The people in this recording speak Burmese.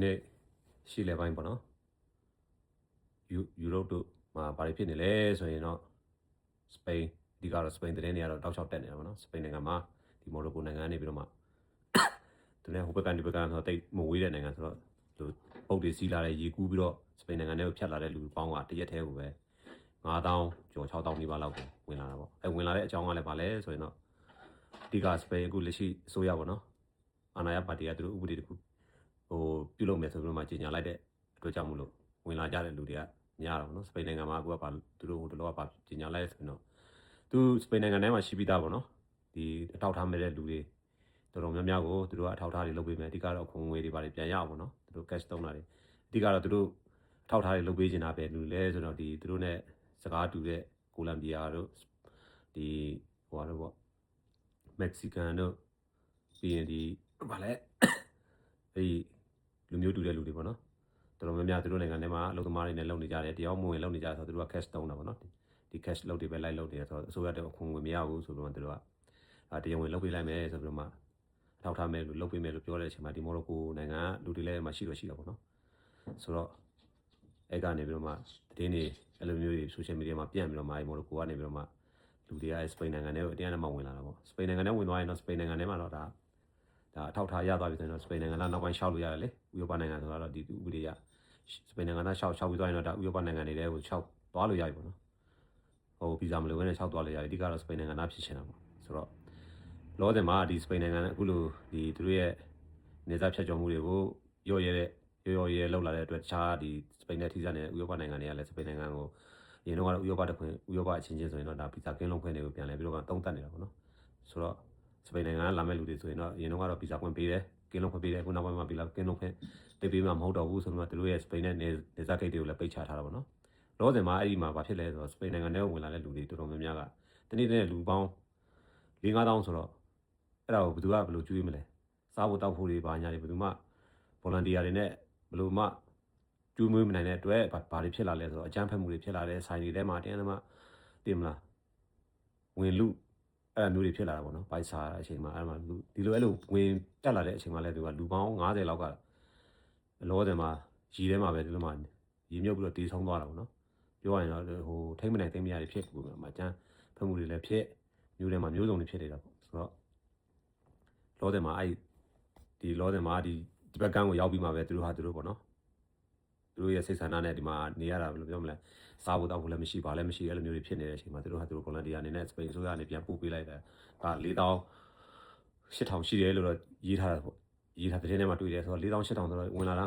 နေ့ရှေ့လယ်ပိုင်းပေါ့နော်ယူရိုတို့မှာဘာတွေဖြစ်နေလဲဆိုရင်တော့စပိန်အဓိကတော့စပိန်သတင်းတွေကတော့တောက်လျှောက်တက်နေတာပေါ့နော်စပိန်နိုင်ငံမှာဒီမော်ရိုကိုနိုင်ငံကနေပြီးတော့မှသူနဲ့ဟိုဘက်ကနေဒီဘက်ကနေဆိုတော့တိတ်မဝေးတဲ့နိုင်ငံဆိုတော့သူပုတ်တွေစီးလာတဲ့ရေကူးပြီးတော့စပိန်နိုင်ငံတွေကိုဖြတ်လာတဲ့လူပေါင်းကတရက်တည်းကိုပဲ9000ကျော်6000နီးပါးလောက်ကိုဝင်လာတာပေါ့ဝင်လာတဲ့အကြောင်းကလည်းဘာလဲဆိုရင်တော့အဓိကစပိန်အခုလက်ရှိအစိုးရပေါ့နော်အာဏာရပါတီကသူတို့ဥပဒေတခုပြုလုပ်မယ်ဆိုပြီးတော့မှကြေညာလိုက်တဲ့အတွက်ကြောင့်မလို့ဝင်လာကြတဲ့လူတွေကများတော့ဗောနော်စပိန်နိုင်ငံမှာအခုကပါသူတို့ဟိုတလောကပါကြေညာလိုက်ဆိုရင်တော့သူစပိန်နိုင်ငံထဲမှာရှိပြီးသားဗောနော်ဒီအထောက်ထားမဲ့တဲ့လူတွေတော်တော်များများကိုသူတို့ကအထောက်ထားတွေလုပ်ပေးမယ်အဓိကတော့ခုံငွေတွေပါတယ်ပြန်ရအောင်ဗောနော်သူတို့ cash သုံးတာတွေအဓိကတော့သူတို့အထောက်ထားတွေလုပ်ပေးနေတာပဲလူလဲဆိုတော့ဒီသူတို့ ਨੇ စကားတူတဲ့ကိုလံဘီယာတို့ဒီဟိုကတော့ဗောမက္ကဆီကန်တို့ပြီးရင်ဒီဗာလဲအဲဒီလူမျိုးတူတဲ့လူတွေပေါ့နော်တော်တော်များများသူတို့နိုင်ငံထဲမှာအလုပ်သမားတွေနဲ့လုပ်နေကြတယ်တရားမဝင်လုပ်နေကြဆိုတော့သူတို့က cash သုံးတာပေါ့နော်ဒီ cash လုပ်တွေပဲလိုက်လုပ်နေတယ်ဆိုတော့အစိုးရတဲ့ခုံငွေမရဘူးဆိုတော့သူတို့ကတရားဝင်လုပ်ပေးလိုက်မယ်ဆိုပြီးတော့မှအထောက်ထားမယ်လို့လုပ်ပေးမယ်လို့ပြောတဲ့အချိန်မှာဒီမော်ရိုကိုနိုင်ငံကလူတွေလည်းမှရှိတော့ရှိတာပေါ့နော်ဆိုတော့အဲ့ကနေပြီးတော့မှသတင်းတွေအဲ့လိုမျိုးတွေ social media မှာပြန့်ပြီးတော့မှမော်ရိုကိုကနေပြီးတော့မှလူတွေကစပိန်နိုင်ငံထဲကိုအတင်းအဓမ္မဝင်လာတာပေါ့စပိန်နိုင်ငံထဲဝင်သွားရင်တော့စပိန်နိုင်ငံထဲမှာတော့ဒါအထောက်ထားရသွားပြီဆိုရင်တော့စပိန်နိုင်ငံကနောက်ပိုင်းရှောက်လို့ရတယ်လေဥရောပနိုင်ငံဆိုတော့ဒီဥပဒေရစပိန်နိုင်ငံသားရှောက်ပြီးသွားရင်တော့ဒါဥရောပနိုင်ငံတွေထဲကိုရှောက်သွားလို့ရပြီပေါ့နော်ဟိုဗီဇာမလိုဘဲနဲ့ရှောက်သွားလို့ရတယ်အဓိကတော့စပိန်နိုင်ငံသားဖြစ်ချင်တာပေါ့ဆိုတော့လောဆယ်မှာဒီစပိန်နိုင်ငံအခုလိုဒီသူတို့ရဲ့နေစားဖြတ်ကျော်မှုတွေကိုရော့ရဲလောက်လာတဲ့အတွက်တခြားဒီစပိန်နဲ့ထိစပ်နေတဲ့ဥရောပနိုင်ငံတွေကလည်းစပိန်နိုင်ငံကိုအရင်တော့ဥရောပအချင်းချင်းဆိုရင်တော့ဒါဗီဇာကင်းလုံးခွင့်တွေကိုပြန်လဲပြီးတော့တုံးတက်နေတာပေါ့နော်ဆိုတော့စပိန်နိုင်ငံကလာမဲ့လူတွေဆိုရင်တော့အရင်တော့ဗီဇာခွင့်ပေးတယ်ကင်းလုံးခွင့်ပေးတယ်အခုနောက်ပိုင်းမှာဗီဇာကင်းလုံးခွင့်ပေးမှာမဟုတ်တော့ဘူးဆိုတော့သူတို့ရဲ့စပိန်နဲ့နေစားဂိတ်တွေကိုလည်းပိတ်ချထားတာပေါ့နော်လောဆယ်မှာအဲ့ဒီမှာဘာဖြစ်လဲဆိုတော့စပိန်နိုင်ငံထဲဝင်လာတဲ့လူတွေတော်တော်များများကတနေ့တည်းလူပေါင်း4-5,000ဆိုတော့အဲ့ဒါကိုဘယ်သူကဘယ်လိုကျွေးမလဲစားဖို့တောက်ဖို့တွေဘာညာတွေဘယ်သူမှ volunteer တွေနဲ့ဘယ်လိုမှကျွေးမွေးမနိုင်တဲ့အတွက်ဘာတွေဖြစ်လာလဲဆိုတော့အကြမ်းဖက်မှုတွေဖြစ်လာတဲ့ဆိုင်တွေထဲမှာတင်းအဓမ္မတင်မလားဝင်လူအဲ့လိုမျိုးတွေဖြစ်လာတာပေါ့နော်ဘိုက်စာအချိန်မှာအဲ့မှာဒီလိုအဲ့လိုဝင်တက်လာတဲ့အချိန်မှာလဲသူကလူပေါင်း90လောက်ကအလောဆယ်မှာရီထဲမှာပဲဒီလိုမှရီမြုပ်ပြီးတော့တေးဆုံးသွားတာပေါ့နော်ပြောရရင်တော့ဟိုထိမ့်မနိုင်သိမ့်မရတွေဖြစ်ပြီးမှအကြမ်းဖက်မှုတွေလည်းဖြစ်မျိုးထဲမှာမျိုးစုံတွေဖြစ်နေတာပေါ့ဆိုတော့လောဆယ်မှာအဲ့ဒီလောဆယ်မှာဒီဘက်ကန်းကိုရောက်ပြီးမှပဲသူတို့ပေါ့နော်သူတို့ရဲ့စိတ်ဆန္ဒနဲ့ဒီမှာနေရတာဘယ်လိုပြောမလဲစားဖို့တောက်ဖို့လည်းမရှိပါလည်းမရှိအဲ့လိုမျိုးတွေဖြစ်နေတဲ့အချိန်မှာသူတို့volunteer အနေနဲ့စပိန်အစိုးရအနေပြန်ပို့ပေးလိုက်တာဒါ4,000-8,000ရှိတယ်လို့တော့ရေးထားတာပေါ့ရေးထားတဲ့ထဲမှာတွေ့တယ်ဆိုတော့4,000-8,000ဆိုတော့ဝင်လာတာ